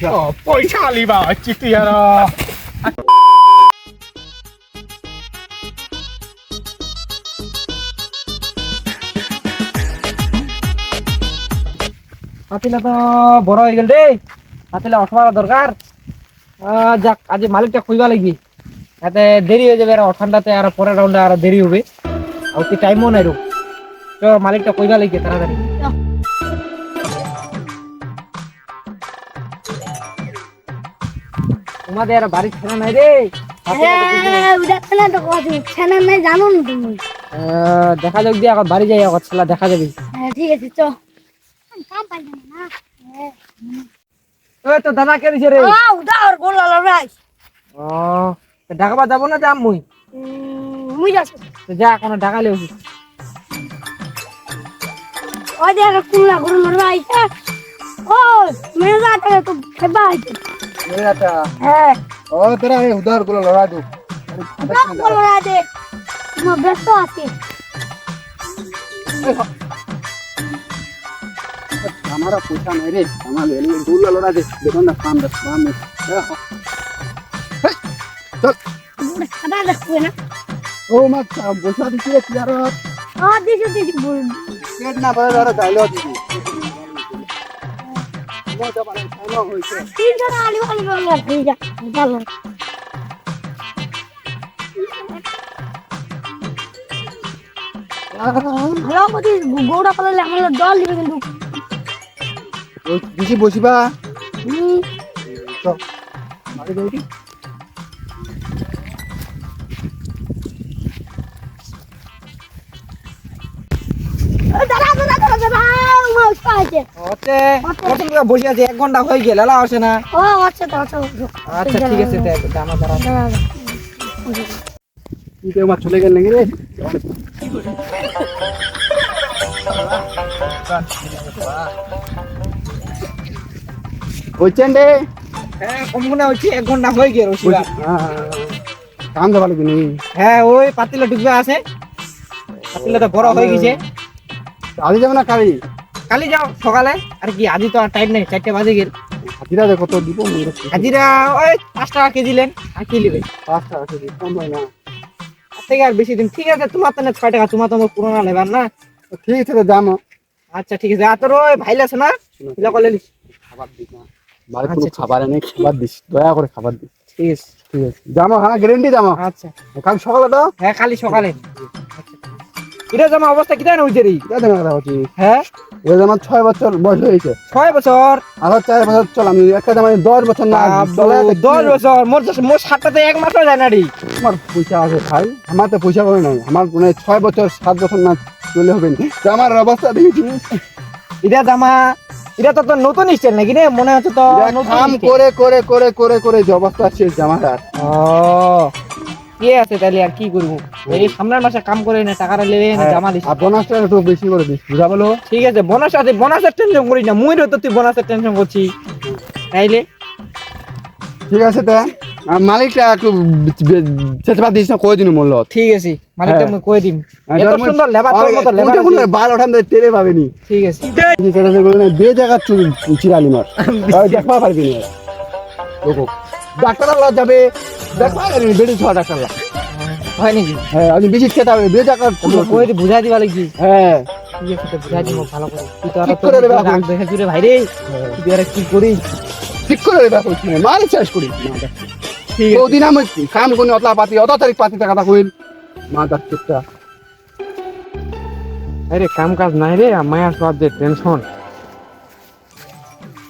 পয়সা আলিবা চিতি আর পাতিলা তো বড় হয়ে গেল রে। পাতিলা অঠমারা দরকার। যাক আজ মালিকটা খুঁজবা লাগবি, এতে দেরি হয়ে যাবে। আর ঠান্ডাতে আর পরের রাউন্ডে আর দেরি হবে, আর কি টাইমও নাই রো। চ মালিকটা খুঁজবা লাগবে তাড়াতাড়ি। তোমাদের আর বাড়ি ছাড়া নাই রে। দেখা যাক দিয়ে এখন বাড়ি যাই, এখন ছেলা দেখা যাবে। ঠিক আছে চ। ওই তো দাদা কে দিছে রে? উদার গোলা লড়াই। ও ঢাকা যাবো না যাম মুই? মুই যাচ্ছি। তো যা কোনো ঢাকা লিও। ওই দেখ কুলা গুরু লড়াই। ও মেরা টা তো খেবা আছে। मेरा था হ্যাঁ ओ तेरा ये उधर को लड़ा दो উদার গোলা লড়াই দে। মো ব্যস্ত আছি। हमारा पूछा नहीं रे हमारे लिए दूर लड़ा दे देखो ना काम दस काम में चल বুড়া খাদা দেখবে না। ओ मत बोला दीजिए यार দিছি দিছি বল। पेट ना भरे जरा डायलॉग दीजिए वो जब आना खाना होई से তিন জন আলু আলু লড়া ঠিক আছে চলো। ভালো মতি গৌড়া পালে আমরা দল দিবে কিন্তু। বেশি বসিবা তো মারি দেই দাদা দাদা দাদা দাদা মাছ পাইছে। ওতে কত টাকা বসে আছে, 1 ঘন্টা হয়ে গেল এলা আসে না। ও আচ্ছা তো আচ্ছা আচ্ছা ঠিক আছে তে দানা দাঁড়া। ইতে মা চলে গেল নাকি রে ওইছেন রে হ্যাঁ কমগুনা হচ্ছে 1 ঘন্টা হয়ে গেল ওসিবা। কাম দেবা লাগবে নি হ্যাঁ ওই পাতিলা ডুববে আছে, পাতিলা তো বড় হয়ে গেছে। আজ যাব না কালি কালি যাও সকালে। আর কি আজ তো আর টাইম নেই, 4টা বাজে গেল। হাজিরা দে কত দিব মেরে হাজিরা ওই 5 টাকা কেজি লেন। আর কি লিবে 5 টাকা কেজি কম হয় না আর থেকে আর বেশি দিন। ঠিক আছে তোমার তো 6 টাকা, তোমার তো পুরোনা লেবার না। ঠিক আছে দাম আচ্ছা ঠিক আছে। আর তোর ওই ভাইল আছে না, এলা কলে লিস। খাবার দিস না বাড়ি কোনো খাবার নেই, খাবার দিস দয়া করে খাবার দিস। ঠিক আছে ঠিক আছে জামা হ্যাঁ গ্যারেন্টি জামা আচ্ছা। কাল সকালে তো হ্যাঁ কালি সকালে। এটা জামা অবস্থা কি জানো হইছে রে? কেন কথা হচ্ছে হ্যাঁ ওই জামা 6 বছর বয়স হয়েছে 6 বছর। আর 4 বছর চল আমি একটা জামা 10 বছর না চলে 10 বছর মোর 7টাতে 1 মাসও যায় না রে। আমার পয়সা আছে ভাই, আমার তো পয়সা করে নাই, আমার মানে 6 বছর 7 বছর না চলে হবে না। জামার অবস্থা দেখেছিস এটা জামা, এটা তো তোর নতুন স্টাইল নাকি রে? মনে হচ্ছে তো নতুন কাম style। করে করে করে করে করে যে অবস্থা শেষ জামাটার। ও কি আছে তাহলে আর কি করবো? এই সামনের মাসে কাম করে না টাকাটা লেবে না জামা দিস। আর বোনাসটা একটু বেশি করে দিস বুঝা বলো। ঠিক আছে বোনাস আছে, বোনাসের টেনশন করিস না। মুই তো তুই বোনাসের টেনশন করছি তাইলে। ঠিক আছে তা মালিকটা একটু চেষ্টা দিস না কই দিন মূল্য। ঠিক আছে মালিকটা হ্যাঁ। মুই কই দিম। এত সুন্দর লেবার তোর মত লেবার আছে। বাল ওঠান টেরে পাবেনি। ঠিক আছে বে জায়গা চিরালি মার দেখবা পারবি না লোক ডাক্তার যাবে দেখবা বেড়ে ছ ডাক্তার হয় নাকি? হ্যাঁ আপনি বেশি খেতে হবে বে জায়গা কই দি বুঝাই দিবা লাগি। হ্যাঁ ঠিক আছে তো বুঝাই দিব ভালো করে। তুই তো আর ঠিক তো করে দেবে এখন। রাগ দেখে জুড়ে ভাই রে। তুই আর কি করিস? ঠিক করে দেবে কইছ না মারি শেষ করি ঠিক আছে ওদিন আমি কাম কোন অতলা পাতি অত তারিখ পাতি কথা কইল মা দাঁত চুপটা। আরে কাম কাজ নাই রে, মায়ার সব যে টেনশন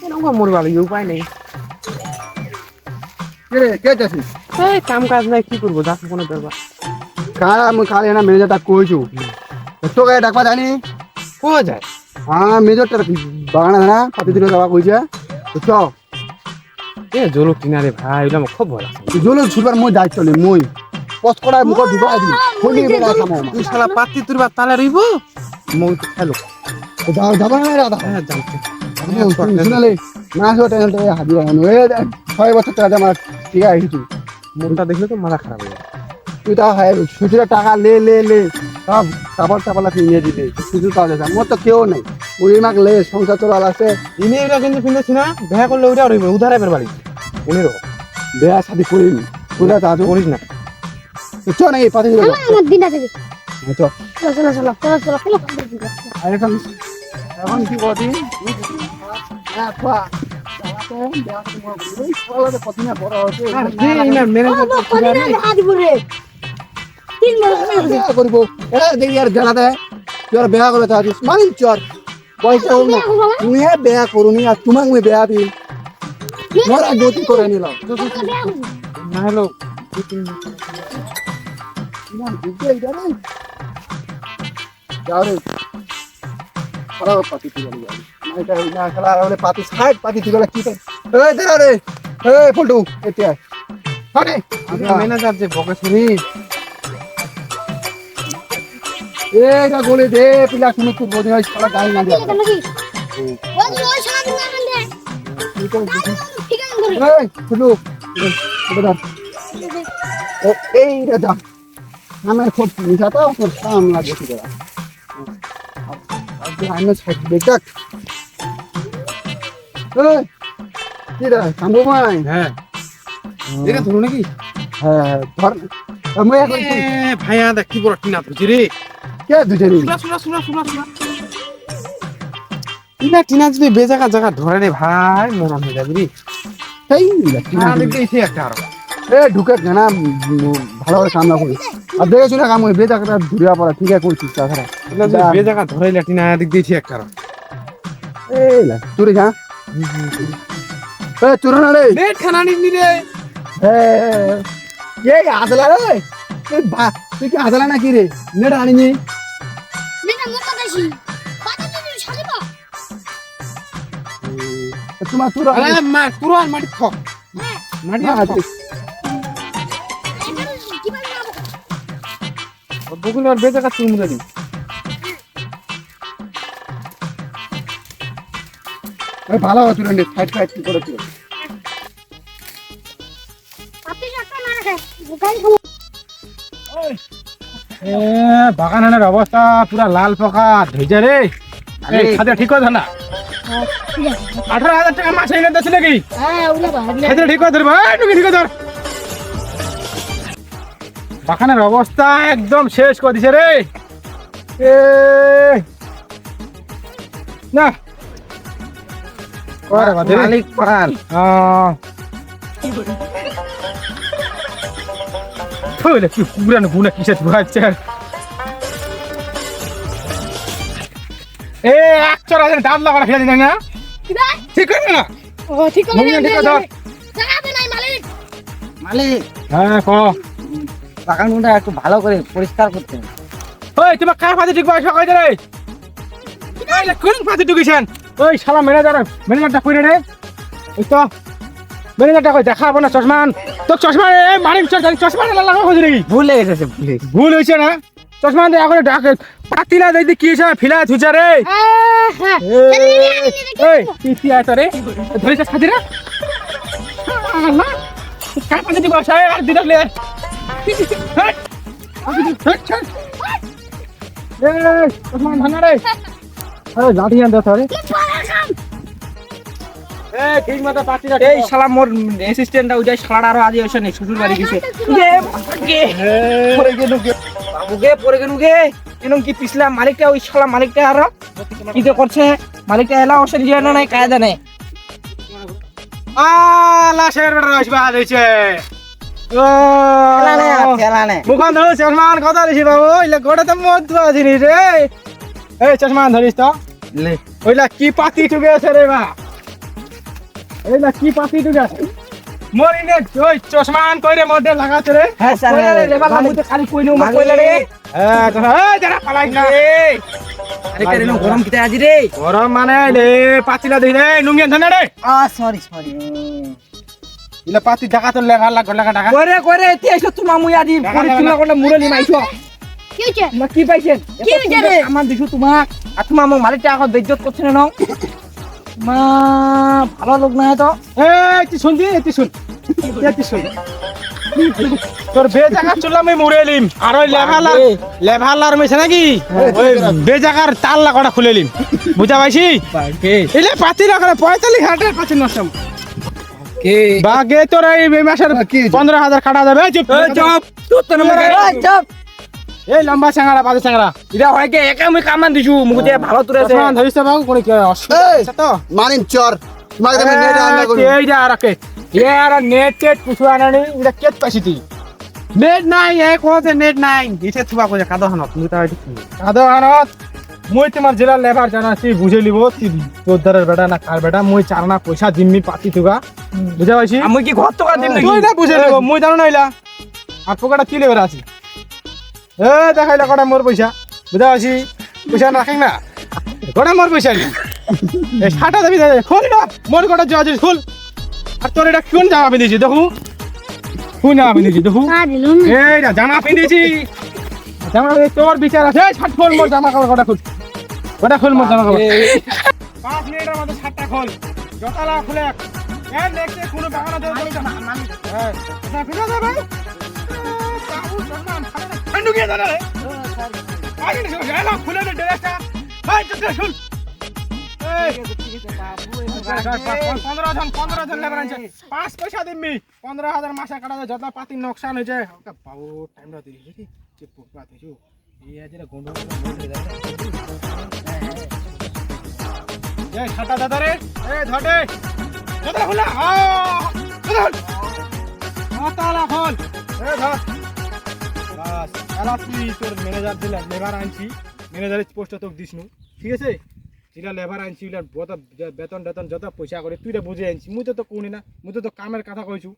এরকম মরবার উপায় নেই। কে কে যাচ্ছিস এই কাম কাজ নাই কি করবো, যাকে কোনো ব্যাপার কাম কালে না ম্যানেজারটা কইছু তো গায়ে ডাকবা জানি কোয়া যায়। হ্যাঁ মেজরটা বাগানা না পাতি দিলে যাওয়া কইছে বুঝছো এ জলো কিনারে ভাই ওইটা আমার খুব ভয় লাগছে। জলে ছুটবার মই দায়িত্ব নেই মই পথ করার মুখ ঢুকাই দিই খুলি বেলা খামো তুই শালা পাতি তুরবা তালে রইব মই তো খেলো। যাও যাবা না দাদা হ্যাঁ জানতে শুনালে না সো টেনশন তো হাজির হনো এ 6 বছর টাকা জমা ঠিক আছে কিছু মনটা দেখলে তো মাথা খারাপ হয়ে যায়। তুই তা হয় সুতির টাকা লে লে লে সব কাপড় চাপলা কিনে দিতে শুধু তাহলে মোর তো কেউ নেই ওই মাগলে সংসার চলার আছে ইনি এটা কিন্তু শুনেছি না দেখা করলে ওইটা রইবে উধারে বের বাড়ি উনি রকম বিয়া শাদি করিনি তোরা তা তো করিস না চ না এই পাতে দিলে আমার দিনটা থেকে চ চলো চলো চলো চলো চলো আর এখন এখন কি বলি হ্যাঁ পা বড় হচ্ছে তিন মাস বিয়া করব দেখি আর জানা দেয় তুই আর বিয়া করে থাকিস মানি চর পয়সা হোক না তুমি বিয়া করুনি আর তোমাকে আমি বিয়া দিই মোরা গতি করে নিলাম না হলো যাও রে পড়াও পাতি তুই গেলি নাইটা না খেলা হলে পাতি সাইড পাতি তুই গেলে কি এই দাঁড়া রে এই পল্টু এতে আয় আরে ম্যানেজার যে বকেশ্বরী এইটা বলে দে পিলা শুনে তুই বোঝে হয় সারা গাই না দে এই শুধু এই রে যা আমার খুব নিশা তো তোর সামনে দেখি দেবা আমি সাইড দেখাক এই কি রে সামু ভাই হ্যাঁ এটা ধরো নাকি হ্যাঁ ধর আমি এখন ভাইয়া দেখ কি বড় টিনা ধরছি রে কে দুজনি শুনা টিনা টিনা যদি বেজাগা জায়গা ধরে রে ভাই মরা হয়ে যাবি রে এই না দেখতে একটা আরো এ ঢুকে না ভালো করে কাম না করি আর দেখে শুনে কাম করি বেজাটা ধরিয়া পড়া ঠিক আছে করছিস তাছাড়া এগুলা যদি বেজাগা ধরাইলে টিনা দিক দিয়েছি একটা আরো এই লা তুই যা এ চুর না রে নেট খানা নিবি রে এই আদলা রে এই বা তুই কি আদলা নাকি রে নেট আনিনি তোমার চুর আরে মা পুরো মাটি খ মাটি বকুল আর বেজাগা তুই মুদে দি ভালো তুই সাইড সাইড কি করেছিস বাগানের অবস্থা পুরা লাল পকা ধৈর্য রে খাদ্য ঠিক করে না 18,000 টাকা মাছ এনে দিচ্ছে নাকি খাদ্য ঠিক করে ধরবা ঠিক করে ধর বাগানের অবস্থা একদম শেষ করে দিছে রে না মালিক পাল কি পুরানো গুণা কিসে ধুয়াচ্ছে এ 1,000 দাঁত লাগা ফেলে দিন না ঠিক করবে না মালিক হ্যাঁ ক বাগানটা একটু ভালো করে পরিষ্কার করতে হবে। ওই তোমার কার পাতি ঠিক বয়স কই রে এই কোন পাতি ঢুকিছেন ওই শালা ম্যানেজারটা কই রে ওই তো ম্যানেজারটা কই দেখাবো না চশমান তো চশমা এই মারিম চশমা লাগা হইছে নাকি ভুলে গেছে ভুলে ভুল হইছে না চশমা দিয়ে এখন ডাকে পাতি না দেই কি হইছে ফিলা থুইছে রে এই কি আয় তোরে ধরিস খাতি রে আল্লাহ কার পাতি ঠিক বয়স আর দিদা লে চশমা ভাঙা রে আরে লাঠি আন দে তোরে ঠিক মতো পাতি রাখ এই শালা মোর অ্যাসিস্ট্যান্টটা ওইটাই শালার আরো আজ এসে নেই শ্বশুর বাড়ি গেছে পরে গেল বাবুকে পরে গেল গে এরকম কি পিছলা মালিকটা ওই শালা মালিকটা আরো কি যে করছে মালিকটা এলা অসে দিয়ে না নাই কায়দা নেই লাশের বেটা রসবা দিয়েছে খেলা নেই মুখান ধরো চশমান কথা দিছি বাবু ইলে গোটা তো মদ আছিস রে এই চশমান ধরিস তো লে ওইলা কি পাতি টুকে আছে রে বা এইলা কি পাতি টুকে আছে মরিনে ওই চশমান কইরে মধ্যে লাগাছে রে হ্যাঁ স্যার রে বাবা মুতে খালি কইলো মা কইলা রে হ্যাঁ যারা পালাই না আরে কেন গরম কিতে আজি রে গরম মানে লে পাতিলা দেই রে নুঙ্গিয়া ধনে রে সরি ইলা পাতি ঢাকা তো লাগা ঢাকা করে এতি আইছো তোমা মুই আজি পরে তুমি কোন মুরলি মাইছো কি হচ্ছে মা কি পাইছেন কি হইছে রে? আমার দিছু তোমাক আর তোমা মো মালিকটা এখন বেজ্জত করছ না মা ভালো লোক না তো এই তুই শুন তোর বেজাকার চুল আমি মুড়ে এলিম আর ওই লেভালার মেছে নাকি ওই বেজাকার তাল লাগাটা খুলে এলিম বুঝা পাইছি এলে পাতি লাগালে 45,000 টাকা পাতি নষ্ট কে বাগে তোর এই মাসের 15,000 কাটা যাবে চুপ চুপ তোর তো নম্বর চুপ এই লম্বা চাঙ্গারা বাজে চাঙ্গারা এটা হয় কি একা আমি কামান দিছু মুখ দিয়ে ভালো তুলে আছে চশমা ধরিস বাবু কোন কি অসুবিধা এই, আছে তো মানিন চর তোমাকে তুমি নেট আনলা করি এই যা রাখে ইয়ার নেট টেট কিছু আনানি এটা কেত পাইছি তুই নেট নাই এ কোতে নেট নাই ইতে থুবা কই কাদো হানত মুই তাই কাদো হানত মুই তোমার জেলা লেবার জানাছি বুঝে লিব তোর দরের বেটা না কার বেটা মুই চারনা পয়সা দিমনি পাতি তুগা বুঝা পাইছি আমি কি ঘর তো দিন নাকি তুই না বুঝে লিব মুই জানো নাইলা আর পোকাটা কি লেবার আছে এ দেখাইলা কটা মোর পয়সা বুঝা পাইছি পয়সা রাখেন না কটা মোর পয়সা এই সাটা দেবি খোল না মোর কটা যাওয়া খোল আর তোর এটা কোন জামা পিঁধেছি দেখু কোন জামা পিঁধেছি দেখু দিলুম এইটা জামা পিঁধেছি জামা তোর বিচার আছে ছাট খোল মোর জামা কাপড় কটা খোল মোর জামা কাপড় 5 মিনিটের মধ্যে ছাটটা খোল জতালা খুলে এ দেখতে কোনো বাগানা দেব হ্যাঁ এটা ফিরে যাবে বাবু সম্মান ঠান্ডু গিয়ে দাঁড়া রে আরে না খুলে দে ড্রেসটা হাই তো শুন এই 15 জন লেবার আনছে 5 পয়সা দিবি 15,000 মাসে কাটা যত পাতি নকশান হয়েছে বাবু টাইমটা দিলি যে পোকা দিছু এই আজ রে গন্ড এই ছাটা দাদা রে এই ধরে দাদা খোলা তালা খোল এই ধর বাস এলা তুই তোর ম্যানেজার দিলে লেবার আনছি ম্যানেজারের পোস্ট তোকে দিসনু ঠিক আছে যেটা লেবার আনছি বেতন টেতন যত পয়সা করে তুই বুঝে আনছি মুই তো কোনি না মুই তো কামের কথা কইছু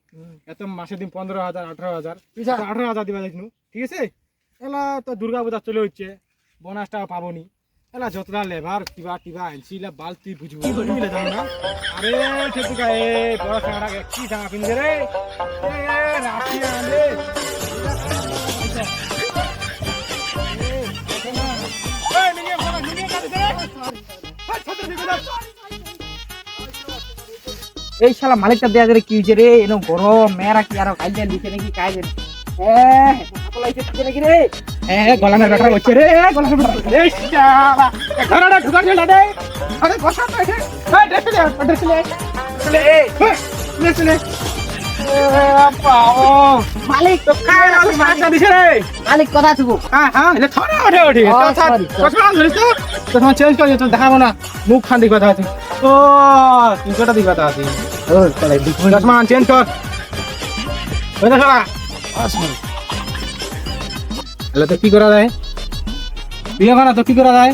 এত মাসে দিন 15,000 18,000 18,000 দিবা যাইছনু ঠিক আছে এলা তো দুর্গা পূজা চলে হচ্ছে বোনাসটা পাবনি এলা যতটা লেবার কিবা কিবা আনছি এলা বাল তুই বুঝবি বুঝলে জানো না আরে ঠেকুকা এ বড় সারা কি জামা পিনছে রে এ রাখি আনে এই শালা মালিকটা দেয়া করে কি হইছে রে এনো গরম মেরা কি আর কাইজা দিছে নাকি কাইজা আপলাইছে কি নাকি রে গলামের ব্যাটা হচ্ছে রে গলামের ব্যাটা রে শালা ঘরটা ঢুকার ছিল রে আরে বসা তো এসে এই ড্রেস লে মালিক তো কাই না মাছটা দিছে রে মালিক কথা থুবো হ্যাঁ এটা থরে ওঠে ও, sorry, চশমা ধরিস তো চশমা চেঞ্জ করে তো দেখাবো না মুখ খান দিক কথা আছে ও তুই কোটা দিক কথা আছে ও চলে দেখুন চশমা চেঞ্জ কর ওই দেখো এলে তো কি করা যায় বিয়ে করা তো কি করা যায়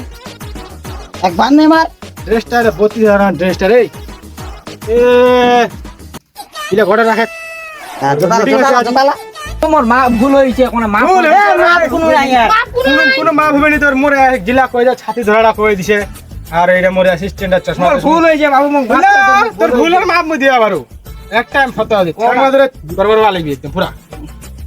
এক বান নে মার ড্রেসটা রে 32,000 ড্রেসটা রে এ ইলা ঘরে রাখে তোমার মা ভুল হইছে কোন মা ভুল এ হইছে, মা কোন নাই আর কোনো মা ভবেনি তোর মোরে জিলা কই যা ছাতি ধরাটা কই দিছে আর এইটা মোরে অ্যাসিস্ট্যান্টের চশমা তোমার ভুল হইছে বাবু মুখ না, তোর ভুলের মাপ মুই দিয়া পারু এক টাইম ফটো আছে ঠ্যাংলা ধরে বরবর वाली বি একদম পুরা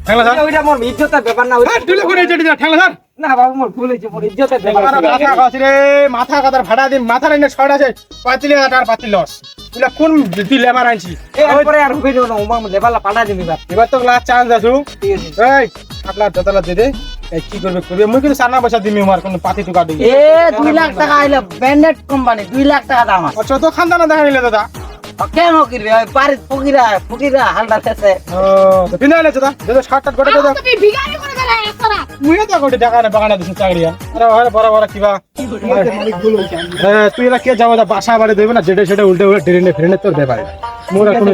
ঠ্যাংলা ধর ওইটা মোর ইজ্জতের ব্যাপার না হ্যাঁ তুই করে চড়ি যা ঠ্যাংলা ধর না বাবু মোর ভুল হইছে মোর ইজ্জতের ব্যাপার মাথা কাছে রে মাথা কাটার ভাড়া দিন মাথা লাইনে ছড় আছে 35,000 টাকার পাতি লস তুই কোন তুই লেবার আনছি এরপরে আর হইবে না ওমা লেবালা পাল্টা দিবি বাপ এবার তো লাস্ট চান্স আছু ঠিক আছে এই আপনার যতলা দে দে এই কি করবে করবে মুই কিন্তু সানা পয়সা দিমি আমার কোন পাতি টুকা দিই এ 2 লাখ টাকা আইলো ব্র্যান্ডেড কোম্পানি 2 লাখ টাকা দাম আছে আচ্ছা তো খানদানা দেখা নিলে দাদা কেন করবে ওই পারে ফকিরা হালদা শেষে ও তো পিনাইলে দাদা দাদা শার্ট টাট করে দাদা তুমি ভিখারি করে গেলে একরা মুই তো কোটি টাকা না বাগানা দিছ চাকরি আরে ওরে বড় বড় কিবা মালিক ভুল হইছে হ্যাঁ তুই এলা কে যাও বাসা বাড়ি দেবে না যেটা সেটা উল্টে উল্টে ট্রেনে ফ্রেনে তোর দে পারে মোরা কোন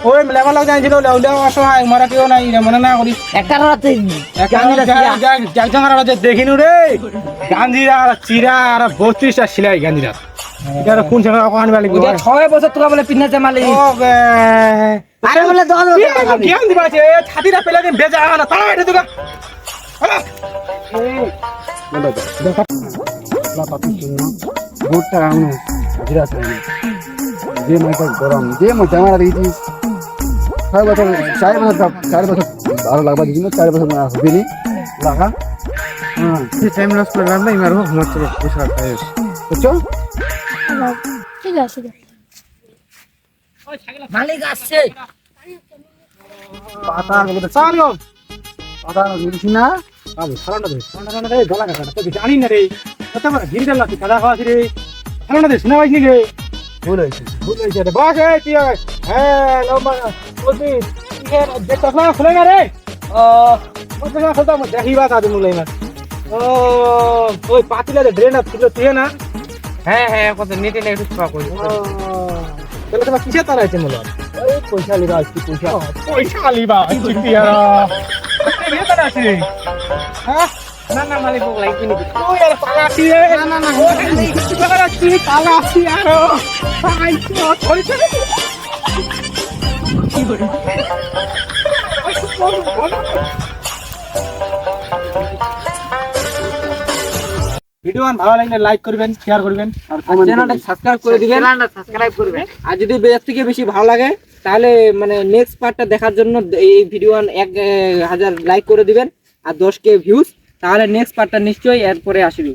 ওই লেভেল লাগ জানছিল লেউলে অসহায় মারা কেউ নাই রে মনে না করি একটা রাতে একজনের যে দেখিনু রে গাঞ্জিরা আর চিরা আর 32টা সিলাই গাঞ্জিরা এটা কোন জায়গা ওখানে বালি ওটা 6 বছর তোরা বলে পিন্নাতে মালি ওকে আরে বলে 10 বছর টাকা দিবি। জ্ঞান দিবা আছে ছাতিটা পেলে দিন বেজা না তারা এটা দুগা হ্যালো ভোটটা রাউনো হাজিরা আছে যে মাইটা গরম যে মই জামারা দিয়েছিস 6 বছর 4 বছর ভালো লাগবা দিন 4 বছর না হবে নি লাগা হ্যাঁ যে টাইম লস করলাম না ইমার হোক মত পয়সা পাই বুঝছো ঠিক আছে মালিক আসছে পাতা বলতে সালাম পাতা দিছি না বাবু সালামটা দে সালামটা দে গলা কাটা তো জানি না রে কত বড় গিরি ডাল লাগি কাদা খাওয়াছি রে সালামটা দে শোনা পাইনি রে ভুল হয়েছে ভুল হয়েছে রে বাস এই তুই হ্যাঁ লম্বা বলবি দেখতে না খুলে না রে বলতে না খুলতাম দেখি বাত আদমি মুলাই না ও ওই পাতিলা ড্রেন ছিল তুই না হ্যাঁ হ্যাঁ কত নিতে নেই একটু পাক করি তাহলে তোমার কিসে তারা আছে মূলত ওই পয়সা লিবা কি পয়সা পয়সা আলিবা চিন্তি আর রে তারা আছে হ্যাঁ না না মালিক বক লাইক কিনে তুই আর পালাছি রে না না না পালাছি পালাছি আর ভাই তো পয়সা কি করে ভিডিও ভালো লাগলে লাইক করবেন শেয়ার করবেন আর কমেন্ট চ্যানেলটা সাবস্ক্রাইব করে দিবেন সাবস্ক্রাইব করবেন আর যদি বেশ থেকে বেশি ভালো লাগে তাহলে মানে নেক্সট পার্টটা দেখার জন্য এই ভিডিও 1000 লাইক করে দিবেন আর 10K ভিউজ তাহলে নেক্সট পার্টটা নিশ্চয়ই এরপরে আসবে